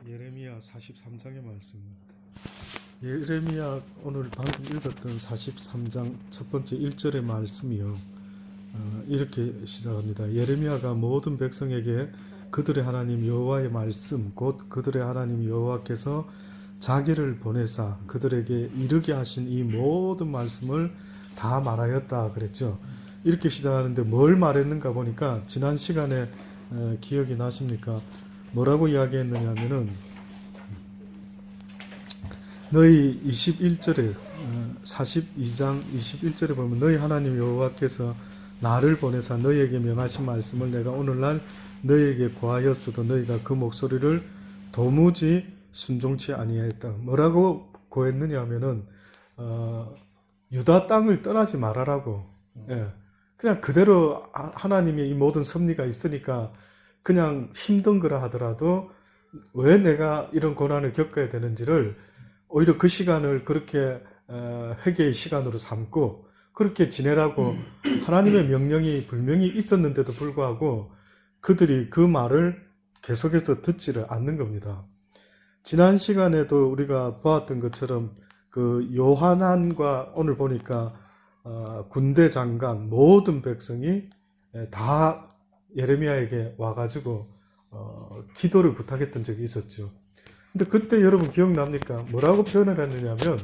예레미야 43장의 말씀입니다. 예레미야 오늘 방금 읽었던 43장 첫 번째 1절의 말씀이요. 이렇게 시작합니다. 예레미야가 모든 백성에게 그들의 하나님 여호와의 말씀 곧 그들의 하나님 여호와께서 자기를 보내사 그들에게 이르게 하신 이 모든 말씀을 다 말하였다 그랬죠. 이렇게 시작하는데 뭘 말했는가 보니까 지난 시간에 기억이 나십니까? 뭐라고 이야기했느냐 하면은 너희 21절에 42장 21절에 보면 너희 하나님 여호와께서 나를 보내사 너희에게 명하신 말씀을 내가 오늘날 너희에게 고하였어도 너희가 그 목소리를 도무지 순종치 아니하였다. 뭐라고 고했느냐 하면은 유다 땅을 떠나지 말아라고. 그냥 그대로 하나님의 이 모든 섭리가 있으니까 그냥 힘든 거라 하더라도 왜 내가 이런 고난을 겪어야 되는지를 오히려 그 시간을 그렇게 회개의 시간으로 삼고 그렇게 지내라고 하나님의 명령이 분명히 있었는데도 불구하고 그들이 그 말을 계속해서 듣지를 않는 겁니다. 지난 시간에도 우리가 보았던 것처럼 그 요하난과 오늘 보니까 군대 장관 모든 백성이 다 예레미야에게 와가지고 기도를 부탁했던 적이 있었죠. 근데 그때 여러분 기억납니까? 뭐라고 표현을 했느냐면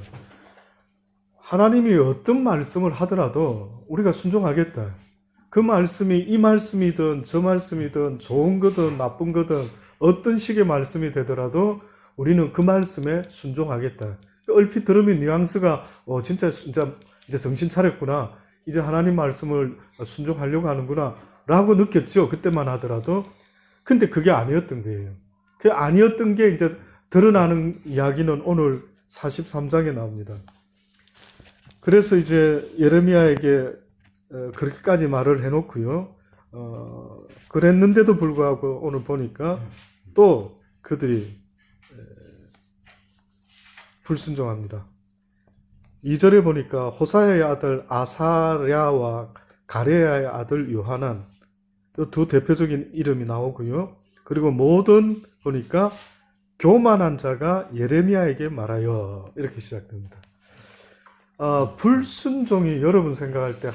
하나님이 어떤 말씀을 하더라도 우리가 순종하겠다. 그 말씀이 이 말씀이든 저 말씀이든 좋은 거든 나쁜 거든 어떤 식의 말씀이 되더라도 우리는 그 말씀에 순종하겠다. 얼핏 들으면 뉘앙스가 진짜 이제 정신 차렸구나. 이제 하나님 말씀을 순종하려고 하는구나 라고 느꼈죠. 그때만 하더라도. 근데 그게 아니었던 거예요. 그 아니었던 게 이제 드러나는 이야기는 오늘 43장에 나옵니다. 그래서 이제 예레미야에게 그렇게까지 말을 해놓고요. 그랬는데도 불구하고 오늘 보니까 또 그들이 불순종합니다. 2절에 보니까 호사야의 아들 아사랴와 가레야의 아들 요하난 이 두 대표적인 이름이 나오고요. 그리고 모든 보니까 교만한 자가 예레미야에게 말하여 이렇게 시작됩니다. 불순종이 여러분 생각할 때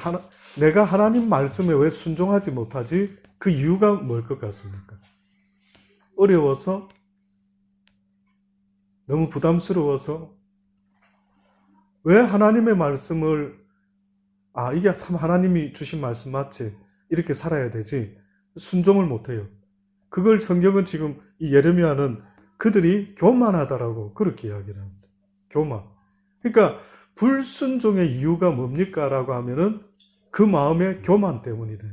내가 하나님 말씀에 왜 순종하지 못하지? 그 이유가 뭘 것 같습니까? 어려워서? 너무 부담스러워서? 왜 하나님의 말씀을 이게 참 하나님이 주신 말씀 맞지? 이렇게 살아야 되지. 순종을 못해요. 그걸 성경은 지금 이 예레미야는 그들이 교만하다라고 그렇게 이야기를 합니다. 교만. 그러니까 불순종의 이유가 뭡니까? 라고 하면은 그 마음의 교만 때문이 돼.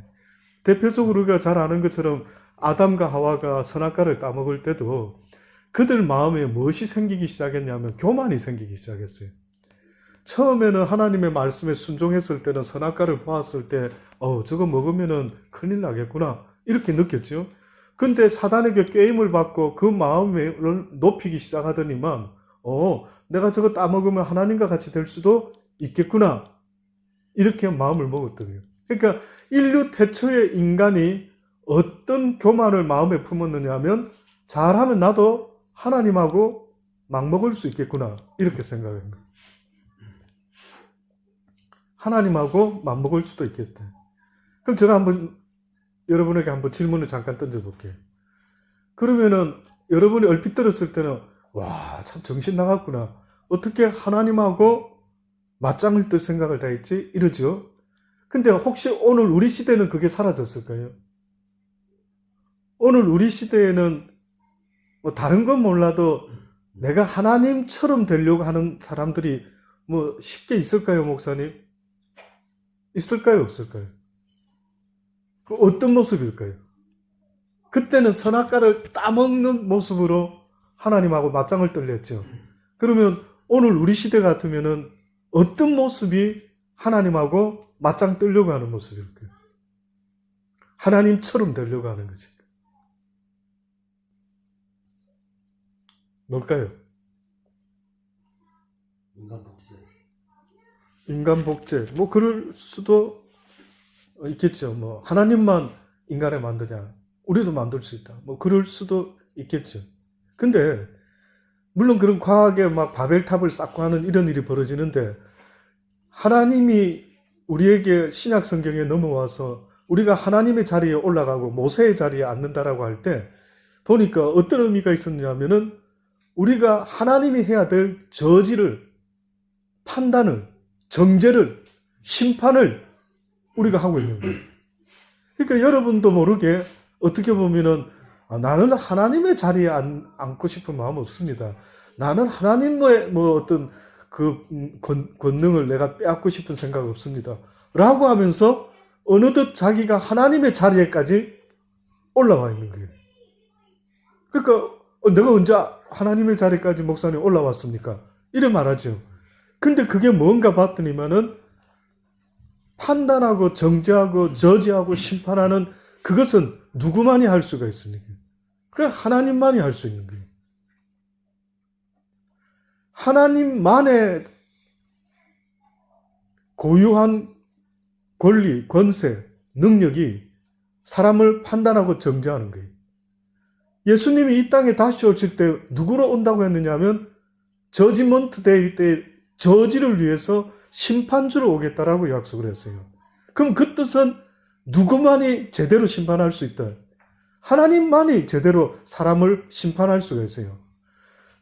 대표적으로 우리가 잘 아는 것처럼 아담과 하와가 선악과를 따먹을 때도 그들 마음에 무엇이 생기기 시작했냐면 교만이 생기기 시작했어요. 처음에는 하나님의 말씀에 순종했을 때는 선악과를 보았을 때 저거 먹으면은 큰일 나겠구나 이렇게 느꼈죠. 근데 사단에게 꾀임을 받고 그 마음을 높이기 시작하더니만 내가 저거 따먹으면 하나님과 같이 될 수도 있겠구나 이렇게 마음을 먹었더래요. 그러니까 인류 태초의 인간이 어떤 교만을 마음에 품었느냐 하면 잘하면 나도 하나님하고 맞먹을 수 있겠구나 이렇게 생각한 거예요. 하나님하고 맞먹을 수도 있겠다. 그럼 제가 여러분에게 한번 질문을 잠깐 던져볼게요. 그러면은 여러분이 얼핏 들었을 때는 참 정신 나갔구나. 어떻게 하나님하고 맞짱을 뜰 생각을 다 했지? 이러죠. 근데 혹시 오늘 우리 시대는 그게 사라졌을까요? 오늘 우리 시대에는 다른 건 몰라도 내가 하나님처럼 되려고 하는 사람들이 쉽게 있을까요, 목사님? 있을까요, 없을까요? 어떤 모습일까요? 그때는 선악과를 따먹는 모습으로 하나님하고 맞짱을 떨렸죠. 그러면 오늘 우리 시대 같으면은 어떤 모습이 하나님하고 맞짱 뜨려고 하는 모습일까요? 하나님처럼 되려고 하는 거지. 뭘까요? 인간 복제. 그럴 수도 있겠죠. 하나님만 인간을 만드냐. 우리도 만들 수 있다. 그럴 수도 있겠죠. 근데 물론 그런 과학에 막 바벨탑을 쌓고 하는 이런 일이 벌어지는데 하나님이 우리에게 신약 성경에 넘어와서 우리가 하나님의 자리에 올라가고 모세의 자리에 앉는다라고 할 때 보니까 어떤 의미가 있었냐면은 우리가 하나님이 해야 될 저지를, 판단을, 정죄를, 심판을 우리가 하고 있는 거예요. 그러니까 여러분도 모르게 어떻게 보면은 나는 하나님의 자리에 앉고 싶은 마음 없습니다. 나는 하나님의 어떤 그 권능을 내가 빼앗고 싶은 생각 없습니다. 라고 하면서 어느덧 자기가 하나님의 자리에까지 올라와 있는 거예요. 그러니까 내가 언제 하나님의 자리까지 목사님 올라왔습니까? 이래 말하죠. 근데 그게 뭔가 봤더니만은 판단하고 정죄하고 저지하고 심판하는 그것은 누구만이 할 수가 있습니까? 그건 하나님만이 할 수 있는 거예요. 하나님만의 고유한 권리, 권세, 능력이 사람을 판단하고 정죄하는 거예요. 예수님이 이 땅에 다시 오실 때 누구로 온다고 했느냐 하면 저지먼트 데이 때 저지를 위해서 심판주로 오겠다라고 약속을 했어요. 그럼 그 뜻은 누구만이 제대로 심판할 수 있다. 하나님만이 제대로 사람을 심판할 수가 있어요.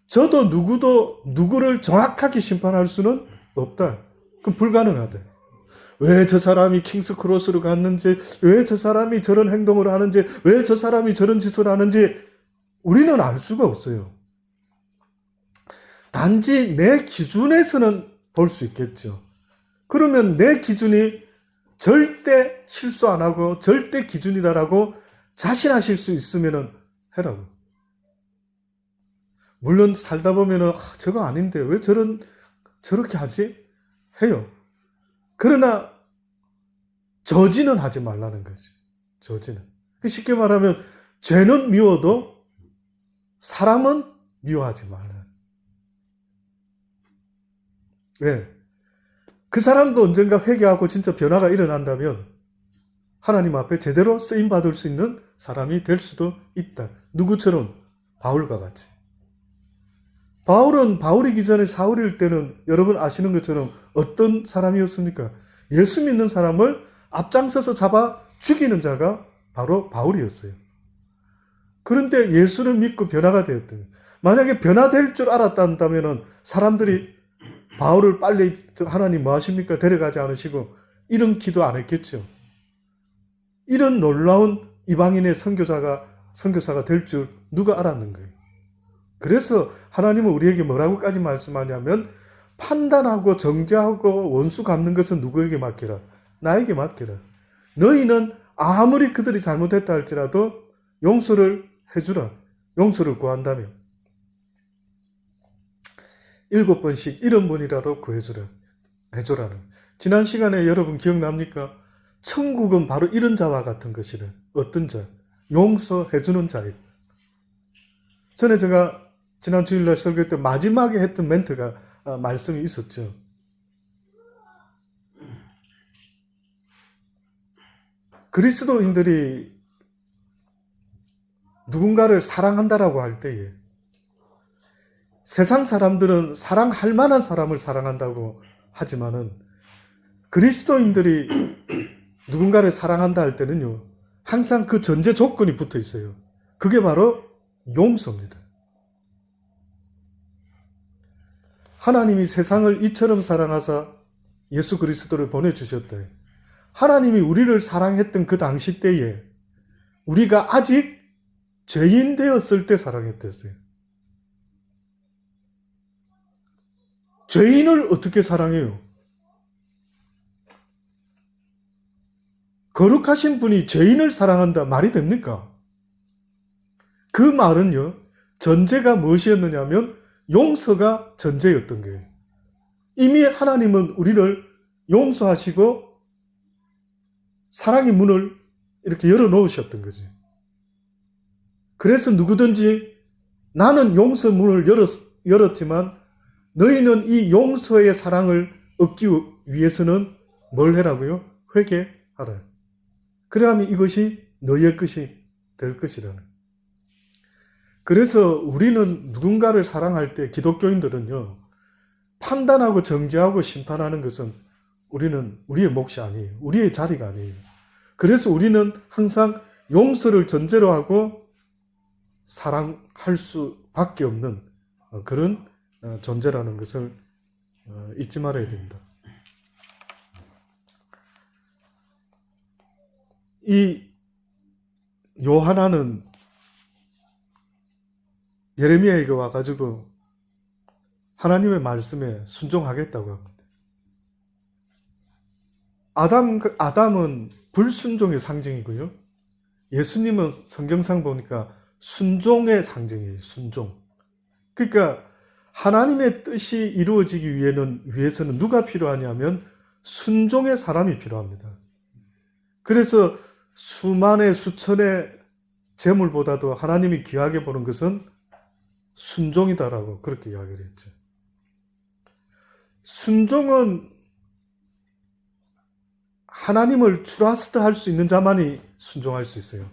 저도 누구도 누구를 정확하게 심판할 수는 없다. 그럼 불가능하다. 왜 저 사람이 킹스크로스로 갔는지, 왜 저 사람이 저런 행동을 하는지, 왜 저 사람이 저런 짓을 하는지 우리는 알 수가 없어요. 단지 내 기준에서는 볼 수 있겠죠. 그러면 내 기준이 절대 실수 안 하고 절대 기준이다라고 자신하실 수 있으면 해라고. 물론 살다 보면은 저거 아닌데 왜 저렇게 하지? 해요. 그러나 저지는 하지 말라는 거지. 저지는. 쉽게 말하면 죄는 미워도 사람은 미워하지 말라. 왜? 그 사람도 언젠가 회개하고 진짜 변화가 일어난다면 하나님 앞에 제대로 쓰임받을 수 있는 사람이 될 수도 있다. 누구처럼? 바울과 같이. 바울은 바울이기 전에 사울일 때는 여러분 아시는 것처럼 어떤 사람이었습니까? 예수 믿는 사람을 앞장서서 잡아 죽이는 자가 바로 바울이었어요. 그런데 예수를 믿고 변화가 되었던. 만약에 변화될 줄 알았다면 사람들이 바울을 빨리 하나님 뭐 하십니까? 데려가지 않으시고 이런 기도 안 했겠죠. 이런 놀라운 이방인의 선교사가 될 줄 누가 알았는 거예요. 그래서 하나님은 우리에게 뭐라고까지 말씀하냐면 판단하고 정죄하고 원수 갚는 것은 누구에게 맡기라? 나에게 맡기라. 너희는 아무리 그들이 잘못했다 할지라도 용서를 해주라. 용서를 구한다면 7번씩 이런 분이라도 해줘라는. 지난 시간에 여러분 기억납니까? 천국은 바로 이런 자와 같은 것이래. 어떤 자? 용서해주는 자예요. 전에 제가 지난 주일날 설교 때 마지막에 했던 멘트가 말씀이 있었죠. 그리스도인들이 누군가를 사랑한다라고 할 때에 세상 사람들은 사랑할 만한 사람을 사랑한다고 하지만은 그리스도인들이 누군가를 사랑한다 할 때는요, 항상 그 전제 조건이 붙어 있어요. 그게 바로 용서입니다. 하나님이 세상을 이처럼 사랑하사 예수 그리스도를 보내주셨다. 하나님이 우리를 사랑했던 그 당시 때에 우리가 아직 죄인 되었을 때 사랑했댔어요. 죄인을 어떻게 사랑해요? 거룩하신 분이 죄인을 사랑한다 말이 됩니까? 그 말은요, 전제가 무엇이었느냐면 용서가 전제였던 거예요. 이미 하나님은 우리를 용서하시고 사랑의 문을 이렇게 열어놓으셨던 거죠. 그래서 누구든지 나는 용서 문을 열었지만 너희는 이 용서의 사랑을 얻기 위해서는 뭘 해라고요? 회개하라. 그러면 이것이 너희의 것이 될 것이라는. 그래서 우리는 누군가를 사랑할 때 기독교인들은요, 판단하고 정죄하고 심판하는 것은 우리는 우리의 몫이 아니에요. 우리의 자리가 아니에요. 그래서 우리는 항상 용서를 전제로 하고 사랑할 수밖에 없는 그런 존재라는 것을 잊지 말아야 됩니다. 이 요하나는 예레미야에게 와가지고 하나님의 말씀에 순종하겠다고 합니다. 아담은 불순종의 상징이고요. 예수님은 성경상 보니까 순종의 상징이에요. 순종. 그러니까 하나님의 뜻이 이루어지기 위해서는 누가 필요하냐면 순종의 사람이 필요합니다. 그래서 수만의 수천의 재물보다도 하나님이 귀하게 보는 것은 순종이다라고 그렇게 이야기를 했죠. 순종은 하나님을 트러스트 할 수 있는 자만이 순종할 수 있어요.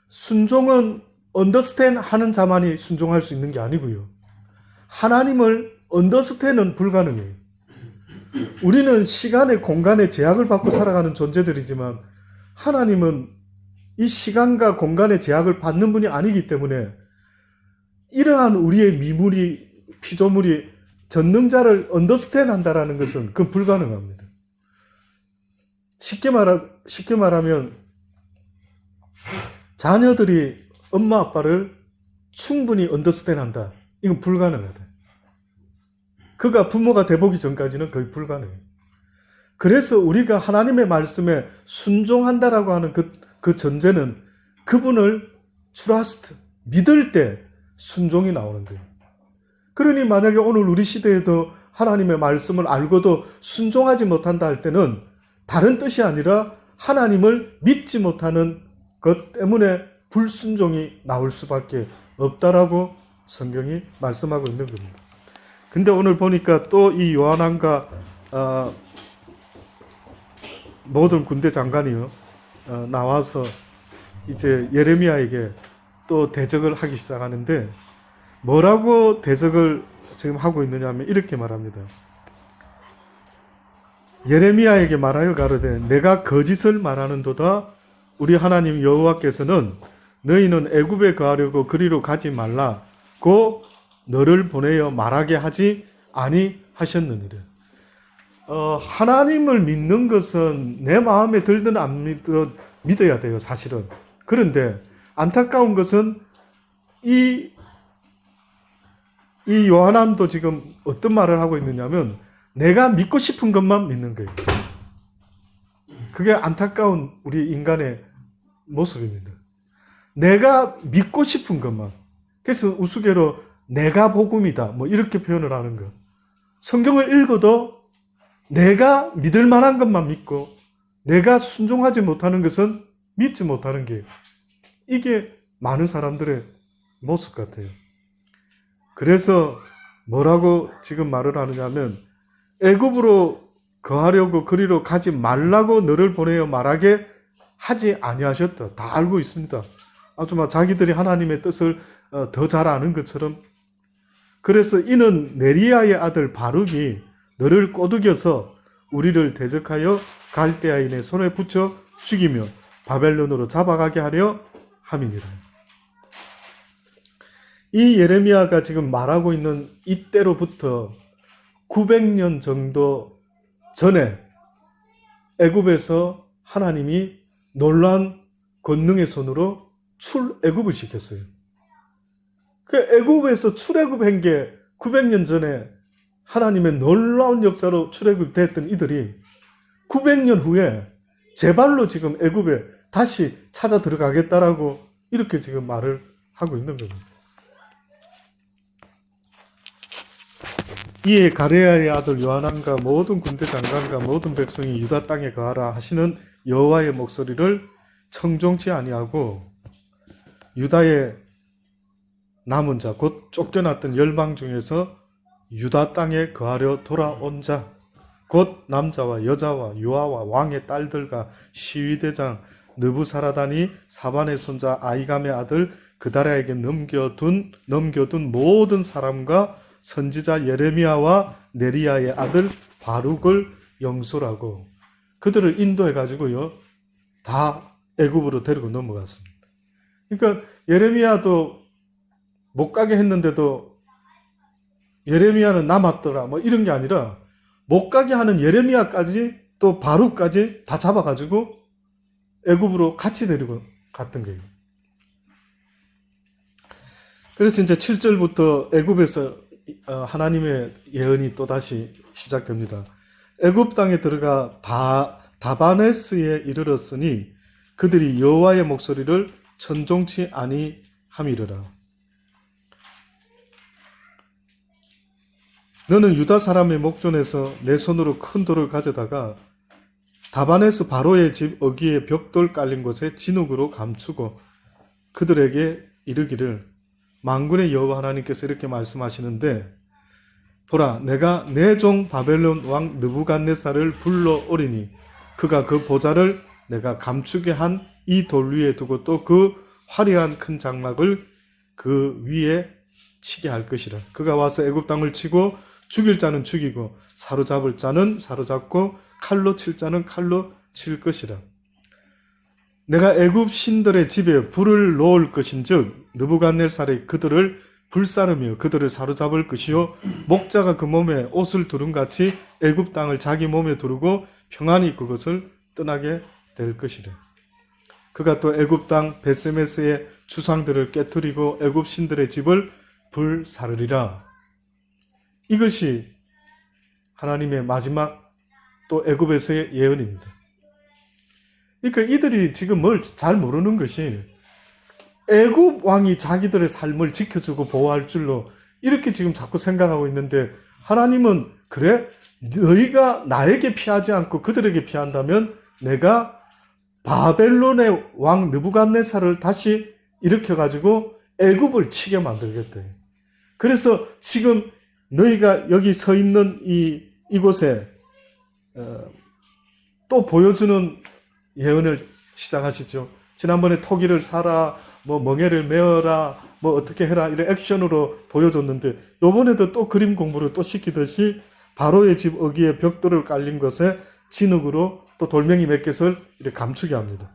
순종은 언더스탠드 하는 자만이 순종할 수 있는 게 아니고요. 하나님을 언더스탠드는 불가능해요. 우리는 시간의 공간의 제약을 받고 살아가는 존재들이지만 하나님은 이 시간과 공간의 제약을 받는 분이 아니기 때문에 이러한 우리의 미물이 피조물이 전능자를 언더스탠드 한다라는 것은 그건 불가능합니다. 쉽게 말하면 자녀들이 엄마 아빠를 충분히 언더스탠드 한다. 이건 불가능하다. 그가 부모가 돼보기 전까지는 거의 불가능해요. 그래서 우리가 하나님의 말씀에 순종한다라고 하는 그 전제는 그분을 트러스트, 믿을 때 순종이 나오는 거예요. 그러니 만약에 오늘 우리 시대에도 하나님의 말씀을 알고도 순종하지 못한다 할 때는 다른 뜻이 아니라 하나님을 믿지 못하는 것 때문에 불순종이 나올 수밖에 없다라고 성경이 말씀하고 있는 겁니다. 근데 오늘 보니까 또 이 요한왕과 모든 군대 장관이요 나와서 이제 예레미야에게 또 대적을 하기 시작하는데 뭐라고 대적을 지금 하고 있느냐 하면 이렇게 말합니다. 예레미야에게 말하여 가로되 내가 거짓을 말하는도다. 우리 하나님 여호와께서는 너희는 애굽에 거하려고 그리로 가지 말라고 너를 보내어 말하게 하지 아니하셨느니라. 하나님을 믿는 것은 내 마음에 들든 안 믿어야 돼요, 사실은. 그런데 안타까운 것은 이 요한안도 지금 어떤 말을 하고 있느냐면 내가 믿고 싶은 것만 믿는 거예요. 그게 안타까운 우리 인간의 모습입니다. 내가 믿고 싶은 것만. 그래서 우스개로 내가 복음이다. 뭐 이렇게 표현을 하는 거. 성경을 읽어도 내가 믿을 만한 것만 믿고 내가 순종하지 못하는 것은 믿지 못하는 게 이게 많은 사람들의 모습 같아요. 그래서 뭐라고 지금 말을 하느냐면 애굽으로 거하려고 그리로 가지 말라고 너를 보내어 말하게 하지 아니하셨다. 다 알고 있습니다. 아주 막 자기들이 하나님의 뜻을 더 잘 아는 것처럼. 그래서 이는 네리야의 아들 바룩이 너를 꼬드겨서 우리를 대적하여 갈대아인의 손에 붙여 죽이며 바벨론으로 잡아가게 하려 함이니라. 이 예레미야가 지금 말하고 있는 이때로부터 900년 정도 전에 애굽에서 하나님이 놀라운 권능의 손으로 출애굽을 시켰어요. 그 애굽에서 출애굽한 게 900년 전에 하나님의 놀라운 역사로 출애굽됐던 이들이 900년 후에 제발로 지금 애굽에 다시 찾아 들어가겠다라고 이렇게 지금 말을 하고 있는 겁니다. 이에 가레야의 아들 요하난과 모든 군대 장관과 모든 백성이 유다 땅에 거하라 하시는 여호와의 목소리를 청종치 아니하고 유다의 남은 자 곧 쫓겨났던 열방 중에서 유다 땅에 거하려 돌아온 자 곧 남자와 여자와 유아와 왕의 딸들과 시위대장 느부사라단이 사반의 손자 아이감의 아들 그달아에게 넘겨둔 모든 사람과 선지자 예레미야와 네리야의 아들 바룩을 영솔하고 그들을 인도해 가지고요 다 애굽으로 데리고 넘어갔습니다. 그러니까 예레미야도 못 가게 했는데도 예레미야는 남았더라 뭐 이런 게 아니라 못 가게 하는 예레미야까지 또 바룩까지 다 잡아가지고 애굽으로 같이 데리고 갔던 거예요. 그래서 이제 7절부터 애굽에서 하나님의 예언이 또다시 시작됩니다. 애굽 땅에 들어가 다바네스에 이르렀으니 그들이 여호와의 목소리를 천종치 아니함이르라. 너는 유다 사람의 목전에서 내 손으로 큰 돌을 가져다가 다바네스 바로의 집 어귀에 벽돌 깔린 곳에 진흙으로 감추고 그들에게 이르기를 만군의 여호와 하나님께서 이렇게 말씀하시는데 보라 내가 내 종 바벨론 왕 느부갓네살을 불러오리니 그가 그 보좌를 내가 감추게 한 이 돌 위에 두고 또 그 화려한 큰 장막을 그 위에 치게 할 것이라. 그가 와서 애굽 땅을 치고 죽일 자는 죽이고 사로잡을 자는 사로잡고 칼로 칠 자는 칼로 칠 것이라. 내가 애굽 신들의 집에 불을 놓을 것인즉 느부갓네살이 그들을 불사르며 그들을 사로잡을 것이요 목자가 그 몸에 옷을 두른 같이 애굽 땅을 자기 몸에 두르고 평안히 그것을 떠나게 될 것이라. 그가 또 애굽 땅 베세메스의 주상들을 깨뜨리고 애굽 신들의 집을 불사르리라. 이것이 하나님의 마지막 또 애굽에서의 예언입니다. 그러니까 이들이 지금 뭘 잘 모르는 것이 애굽 왕이 자기들의 삶을 지켜주고 보호할 줄로 이렇게 지금 자꾸 생각하고 있는데 하나님은 그래? 너희가 나에게 피하지 않고 그들에게 피한다면 내가 바벨론의 왕 느부갓네살을 다시 일으켜가지고 애굽을 치게 만들겠다. 그래서 지금 너희가 여기 서 있는 이곳에 또 보여주는 예언을 시작하시죠. 지난번에 토기를 사라, 뭐 멍에를 메어라, 뭐 어떻게 해라 이런 액션으로 보여줬는데 이번에도 또 그림 공부를 또 시키듯이 바로의 집 어귀에 벽돌을 깔린 것에 진흙으로 또 돌멩이 몇 개를 이렇게 감추게 합니다.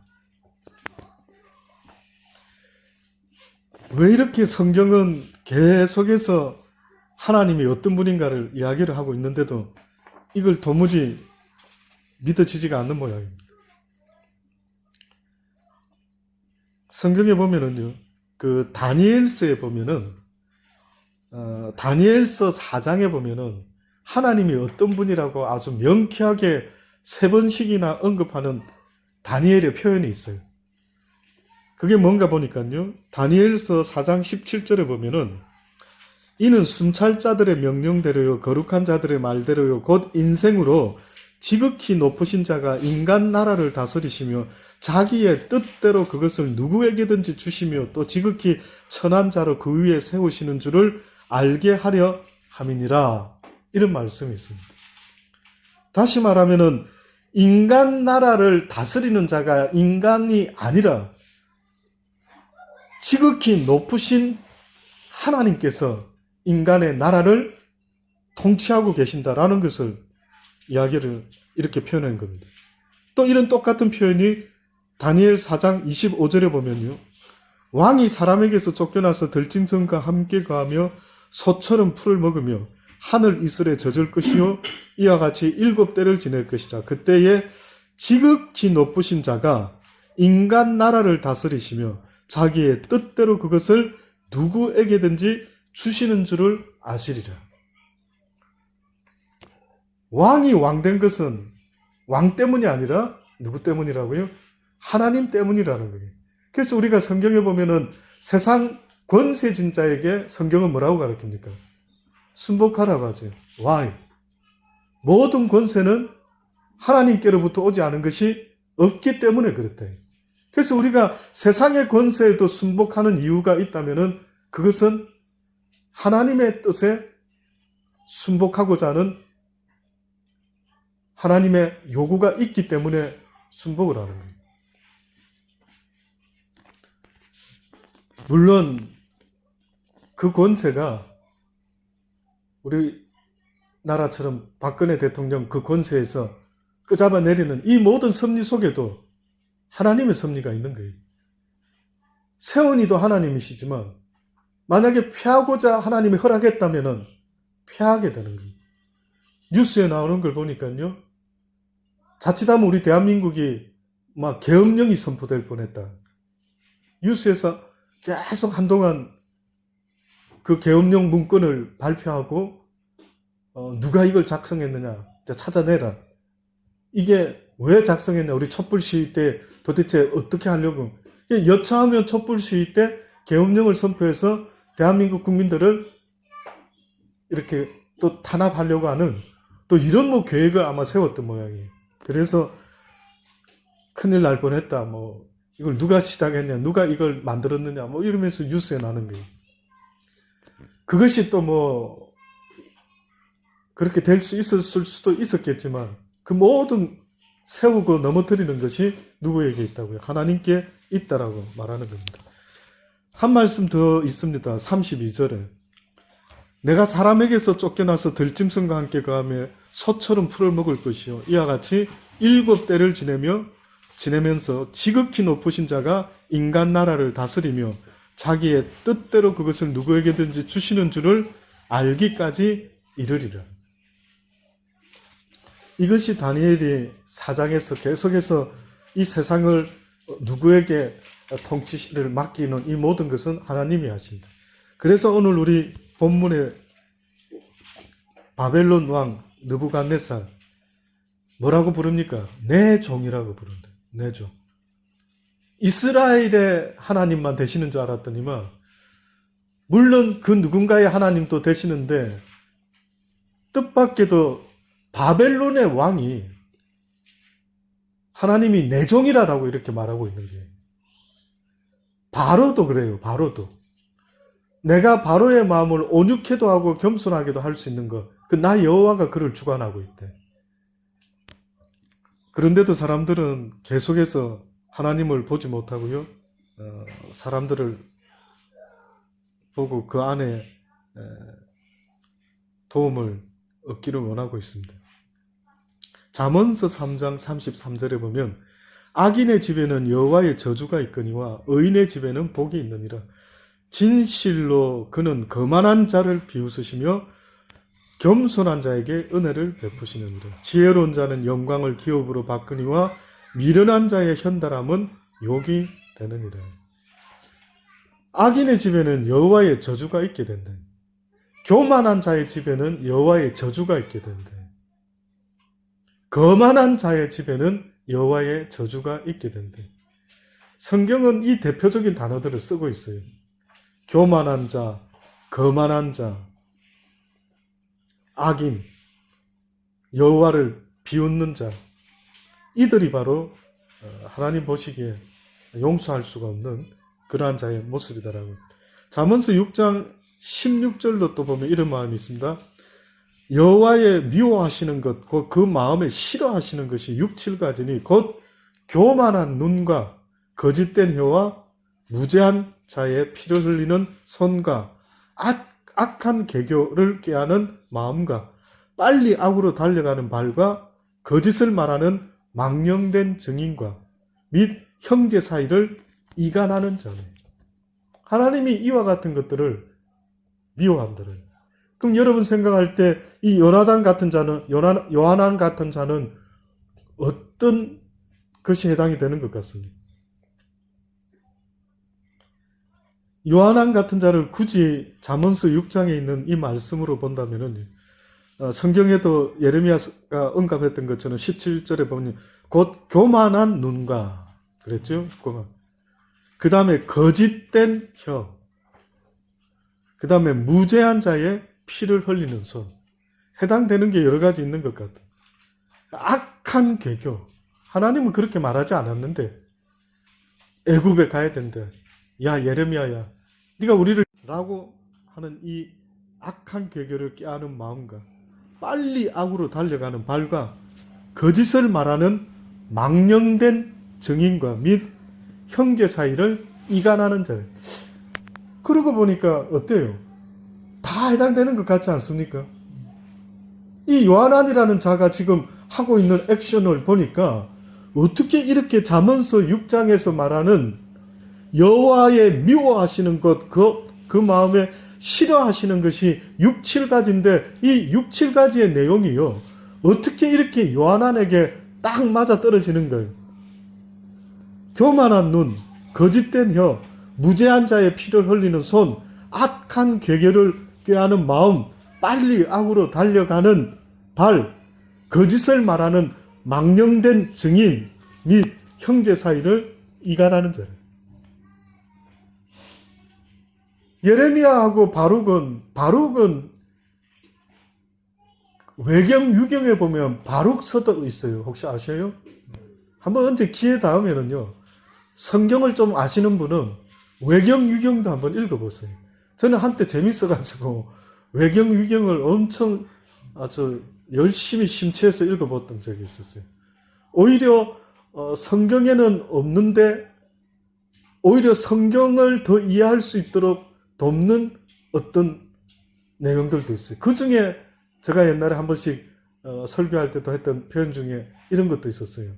왜 이렇게 성경은 계속해서 하나님이 어떤 분인가를 이야기를 하고 있는데도 이걸 도무지 믿어지지가 않는 모양입니다. 성경에 보면은요, 그 다니엘서에 보면은, 다니엘서 4장에 보면은 하나님이 어떤 분이라고 아주 명쾌하게 3번씩이나 언급하는 다니엘의 표현이 있어요. 그게 뭔가 보니까요, 다니엘서 4장 17절에 보면은 이는 순찰자들의 명령대로요 거룩한 자들의 말대로요 곧 인생으로 지극히 높으신 자가 인간 나라를 다스리시며 자기의 뜻대로 그것을 누구에게든지 주시며 또 지극히 천한 자로 그 위에 세우시는 줄을 알게 하려 함이니라. 이런 말씀이 있습니다. 다시 말하면은 인간 나라를 다스리는 자가 인간이 아니라 지극히 높으신 하나님께서 인간의 나라를 통치하고 계신다라는 것을 이야기를 이렇게 표현한 겁니다. 또 이런 똑같은 표현이 다니엘 4장 25절에 보면요. 왕이 사람에게서 쫓겨나서 들짐승과 함께 거하며 소처럼 풀을 먹으며 하늘 이슬에 젖을 것이요 이와 같이 7대를 지낼 것이라. 그때에 지극히 높으신 자가 인간 나라를 다스리시며 자기의 뜻대로 그것을 누구에게든지 주시는 줄을 아시리라. 왕이 왕된 것은 왕 때문이 아니라 누구 때문이라고요? 하나님 때문이라는 거예요. 그래서 우리가 성경에 보면은 세상 권세진 자에게 성경은 뭐라고 가르칩니까? 순복하라고 하죠. Why? 모든 권세는 하나님께로부터 오지 않은 것이 없기 때문에 그렇다. 그래서 우리가 세상의 권세에도 순복하는 이유가 있다면은 그것은 하나님의 뜻에 순복하고자 하는 하나님의 요구가 있기 때문에 순복을 하는 거예요. 물론 그 권세가 우리 나라처럼 박근혜 대통령 그 권세에서 끄잡아 내리는 이 모든 섭리 속에도 하나님의 섭리가 있는 거예요. 세원이도 하나님이시지만 만약에 피하고자 하나님이 허락했다면 피하게 되는 거예요. 뉴스에 나오는 걸 보니까요. 자칫하면 우리 대한민국이 막 계엄령이 선포될 뻔했다. 뉴스에서 계속 한동안 그 계엄령 문건을 발표하고 누가 이걸 작성했느냐 찾아내라. 이게 왜 작성했냐. 우리 촛불 시위 때 도대체 어떻게 하려고. 여차하면 촛불 시위 때 계엄령을 선포해서 대한민국 국민들을 이렇게 또 탄압하려고 하는 또 이런 뭐 계획을 아마 세웠던 모양이에요. 그래서 큰일 날 뻔했다. 뭐 이걸 누가 시작했냐, 누가 이걸 만들었느냐, 뭐 이러면서 뉴스에 나는 거예요. 그것이 또 뭐 그렇게 될 수 있었을 수도 있었겠지만 그 모든 세우고 넘어뜨리는 것이 누구에게 있다고요? 하나님께 있다라고 말하는 겁니다. 한 말씀 더 있습니다. 32절에 내가 사람에게서 쫓겨나서 들짐승과 함께 거하며 소처럼 풀을 먹을 것이요 이와 같이 7때를 지내면서 지극히 높으신 자가 인간 나라를 다스리며 자기의 뜻대로 그것을 누구에게든지 주시는 줄을 알기까지 이르리라. 이것이 다니엘이 4장에서 계속해서 이 세상을 누구에게 통치를 맡기는 이 모든 것은 하나님이 하신다. 그래서 오늘 우리 본문의 바벨론 왕 느부갓네살 뭐라고 부릅니까? 내 종이라고 부른다. 내 종. 이스라엘의 하나님만 되시는 줄 알았더니만 물론 그 누군가의 하나님도 되시는데 뜻밖에도 바벨론의 왕이 하나님이 내 종이라고 이렇게 말하고 있는 게 바로도 그래요. 바로도. 내가 바로의 마음을 온유케도 하고 겸손하게도 할 수 있는 것. 그 나 여호와가 그를 주관하고 있대. 그런데도 사람들은 계속해서 하나님을 보지 못하고요. 사람들을 보고 그 안에 도움을 얻기를 원하고 있습니다. 잠언서 3장 33절에 보면 악인의 집에는 여호와의 저주가 있거니와 의인의 집에는 복이 있느니라. 진실로 그는 거만한 자를 비웃으시며 겸손한 자에게 은혜를 베푸시느니라. 지혜로운 자는 영광을 기업으로 바꾸니와 미련한 자의 현달함은 욕이 되느니라. 악인의 집에는 여호와의 저주가 있게 된다. 교만한 자의 집에는 여호와의 저주가 있게 된다. 거만한 자의 집에는 여호와의 저주가 있게 된다. 성경은 이 대표적인 단어들을 쓰고 있어요. 교만한 자, 거만한 자, 악인, 여호와를 비웃는 자, 이들이 바로 하나님 보시기에 용서할 수가 없는 그러한 자의 모습이다라고. 잠언서 6장 16절로 또 보면 이런 마음이 있습니다. 여호와의 미워하시는 것, 곧 그 마음에 싫어하시는 것이 6, 7가지니 곧 교만한 눈과 거짓된 혀와 무죄한 자의 피를 흘리는 손과 악한 계교를 꾀하는 마음과 빨리 악으로 달려가는 발과 거짓을 말하는 망령된 증인과 및 형제 사이를 이간하는 자네. 하나님이 이와 같은 것들을 미워한다는. 그럼 여러분 생각할 때 이 요나단 같은 자는 요하난 같은 자는 어떤 것이 해당이 되는 것 같습니까? 요하난 같은 자를 굳이 잠언서 6장에 있는 이 말씀으로 본다면은 성경에도 예레미야가 언급했던 것처럼 17절에 보면 곧 교만한 눈과 그랬죠? 그 다음에 거짓된 혀, 그 다음에 무죄한 자의 피를 흘리는 손. 해당되는 게 여러 가지 있는 것 같아요. 악한 계교. 하나님은 그렇게 말하지 않았는데 애굽에 가야 된다. 야 예레미야야, 네가 우리를 라고 하는 이 악한 계교를 꾀하는 마음과 빨리 악으로 달려가는 발과 거짓을 말하는 망령된 증인과 및 형제 사이를 이간하는 자. 그러고 보니까 어때요? 다 해당되는 것 같지 않습니까? 이 요한안이라는 자가 지금 하고 있는 액션을 보니까 어떻게 이렇게 잠언서 6장에서 말하는 여호와의 미워하시는 것, 그 마음에 싫어하시는 것이 6, 7가지인데 이 6, 7가지의 내용이요. 어떻게 이렇게 요한안에게 딱 맞아 떨어지는 거예요. 교만한 눈, 거짓된 혀, 무죄한 자의 피를 흘리는 손, 악한 괴결을 꾀하는 마음, 빨리 악으로 달려가는 발, 거짓을 말하는 망령된 증인 및 형제 사이를 이간하는 자예요. 예레미야하고 바룩은 외경 유경에 보면 바룩서도 있어요. 혹시 아셔요? 한번 언제 기회 닿으면은요, 성경을 좀 아시는 분은 외경 유경도 한번 읽어보세요. 저는 한때 재밌어가지고 외경 유경을 엄청 아주 열심히 심취해서 읽어봤던 적이 있었어요. 오히려 성경에는 없는데 오히려 성경을 더 이해할 수 있도록 돕는 어떤 내용들도 있어요. 그 중에 제가 옛날에 한 번씩 설교할 때도 했던 표현 중에 이런 것도 있었어요.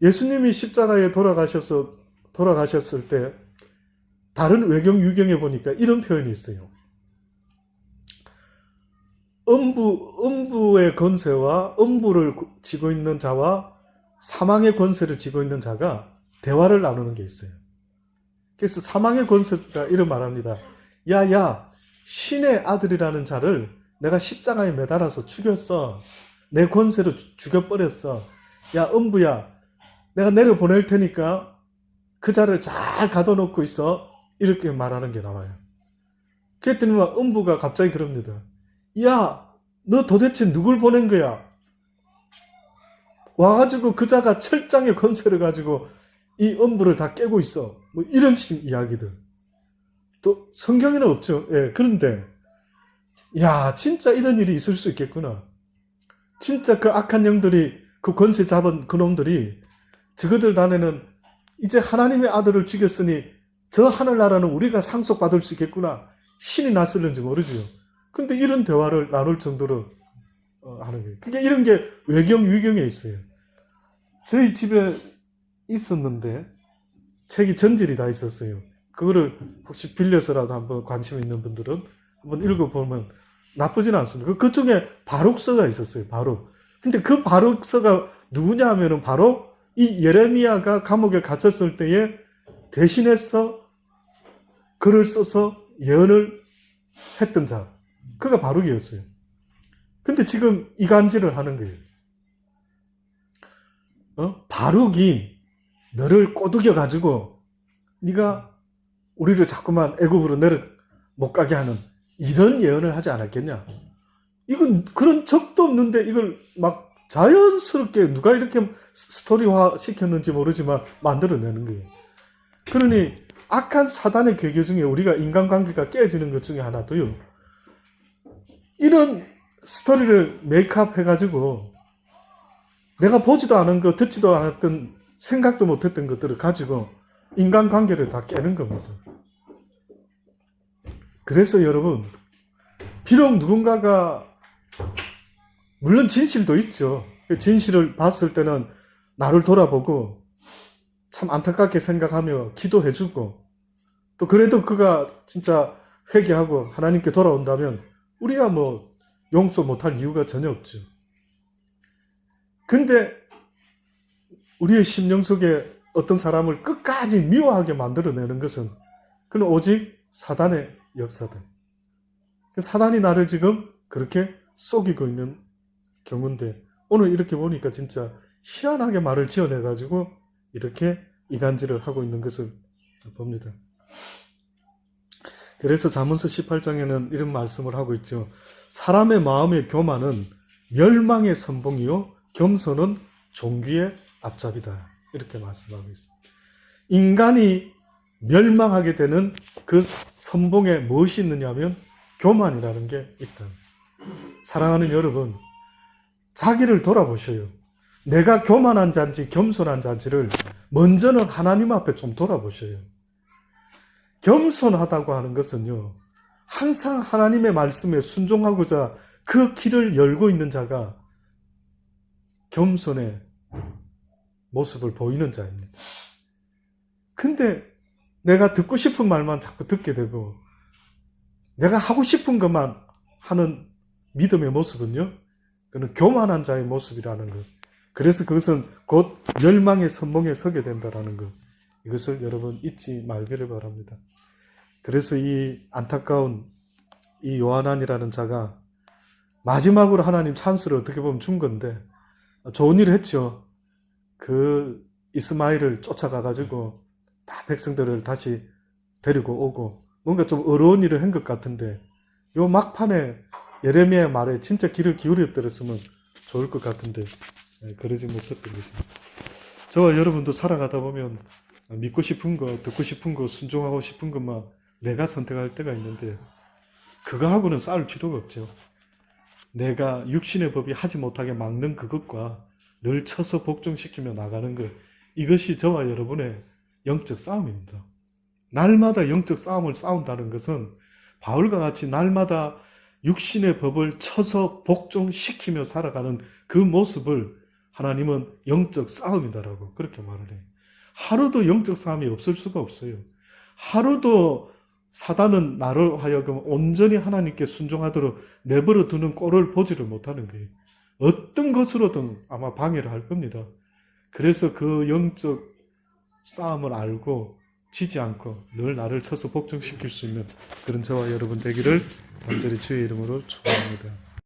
예수님이 십자가에 돌아가셨을 때 다른 외경 유경에 보니까 이런 표현이 있어요. 음부의 권세와 음부를 쥐고 있는 자와 사망의 권세를 쥐고 있는 자가 대화를 나누는 게 있어요. 그래서 사망의 권세가 이런 말합니다. 야, 신의 아들이라는 자를 내가 십자가에 매달아서 죽였어. 내 권세로 죽여버렸어. 야, 음부야, 내가 내려보낼 테니까 그 자를 잘 가둬놓고 있어. 이렇게 말하는 게 나와요. 그랬더니 음부가 갑자기 그럽니다. 야, 너 도대체 누굴 보낸 거야? 와가지고 그 자가 철장의 권세를 가지고 이 음부를 다 깨고 있어. 뭐 이런 식 이야기들. 또 성경에는 없죠. 예, 그런데 야, 진짜 이런 일이 있을 수 있겠구나. 진짜 그 악한 영들이, 그 권세 잡은 그놈들이 저그들 단에는 이제 하나님의 아들을 죽였으니 저 하늘나라는 우리가 상속받을 수 있겠구나. 신이 났을는지 모르죠. 근데 이런 대화를 나눌 정도로 하는 거예요. 그게 이런 게 외경, 유경에 있어요. 저희 집에 있었는데 책이 전질이 다 있었어요. 그거를 혹시 빌려서라도 한번 관심 있는 분들은 한번 읽어보면 나쁘진 않습니다. 그 중에 바룩서가 있었어요. 바룩. 근데 그 바룩서가 누구냐 하면은 바로 이 예레미야가 감옥에 갇혔을 때에 대신해서 글을 써서 예언을 했던 자. 그가 바룩이었어요. 근데 지금 이간질을 하는 거예요. 바룩이 너를 꼬드겨가지고 네가 우리를 자꾸만 애굽으로 못 가게 하는 이런 예언을 하지 않았겠냐. 이건 그런 적도 없는데 이걸 막 자연스럽게 누가 이렇게 스토리화 시켰는지 모르지만 만들어내는 거예요. 그러니 악한 사단의 괴교 중에 우리가 인간관계가 깨지는 것 중에 하나도요. 이런 스토리를 메이크업 해가지고 내가 보지도 않은 거, 듣지도 않았던, 생각도 못했던 것들을 가지고 인간관계를 다 깨는 겁니다. 그래서 여러분, 비록 누군가가, 물론 진실도 있죠. 진실을 봤을 때는 나를 돌아보고 참 안타깝게 생각하며 기도해주고, 또 그래도 그가 진짜 회개하고 하나님께 돌아온다면 우리야 뭐 용서 못할 이유가 전혀 없죠. 근데 우리의 심령 속에 어떤 사람을 끝까지 미워하게 만들어내는 것은 그는 오직 사단의 역사다. 사단이 나를 지금 그렇게 속이고 있는 경우인데 오늘 이렇게 보니까 진짜 희한하게 말을 지어내가지고 이렇게 이간질을 하고 있는 것을 봅니다. 그래서 잠언서 18장에는 이런 말씀을 하고 있죠. 사람의 마음의 교만은 멸망의 선봉이요 겸손은 종기의 앞잡이다. 이렇게 말씀하고 있습니다. 인간이 멸망하게 되는 그 선봉에 무엇이 있느냐 하면 교만이라는 게 있다. 사랑하는 여러분, 자기를 돌아보셔요. 내가 교만한 자인지 겸손한 자인지를 먼저는 하나님 앞에 좀 돌아보셔요. 겸손하다고 하는 것은요, 항상 하나님의 말씀에 순종하고자 그 길을 열고 있는 자가 겸손의 모습을 보이는 자입니다. 근데 내가 듣고 싶은 말만 자꾸 듣게 되고 내가 하고 싶은 것만 하는 믿음의 모습은요, 그는 교만한 자의 모습이라는 것. 그래서 그것은 곧 멸망의 선봉에 서게 된다는 것. 이것을 여러분 잊지 말기를 바랍니다. 그래서 이 안타까운 이 요하난이라는 자가 마지막으로 하나님 찬스를 어떻게 보면 준 건데 좋은 일을 했죠. 그 이스마엘을 쫓아가가지고 다 백성들을 다시 데리고 오고 뭔가 좀 어려운 일을 한 것 같은데 요 막판에 예레미야의 말에 진짜 귀를 기울였더랬으면 좋을 것 같은데 그러지 못했던 것입니다. 저와 여러분도 살아가다 보면 믿고 싶은 거, 듣고 싶은 거, 순종하고 싶은 것만 내가 선택할 때가 있는데 그거하고는 싸울 필요가 없죠. 내가 육신의 법이 하지 못하게 막는 그것과 늘 쳐서 복종시키며 나가는 것, 이것이 저와 여러분의 영적 싸움입니다. 날마다 영적 싸움을 싸운다는 것은 바울과 같이 날마다 육신의 법을 쳐서 복종시키며 살아가는 그 모습을 하나님은 영적 싸움이다라고 그렇게 말을 해요. 하루도 영적 싸움이 없을 수가 없어요. 하루도 사단은 나를 하여금 온전히 하나님께 순종하도록 내버려 두는 꼴을 보지를 못하는 거예요. 어떤 것으로든 아마 방해를 할 겁니다. 그래서 그 영적 싸움을 알고 지지 않고 늘 나를 쳐서 복종시킬 수 있는 그런 저와 여러분 되기를 간절히 주의 이름으로 축원합니다.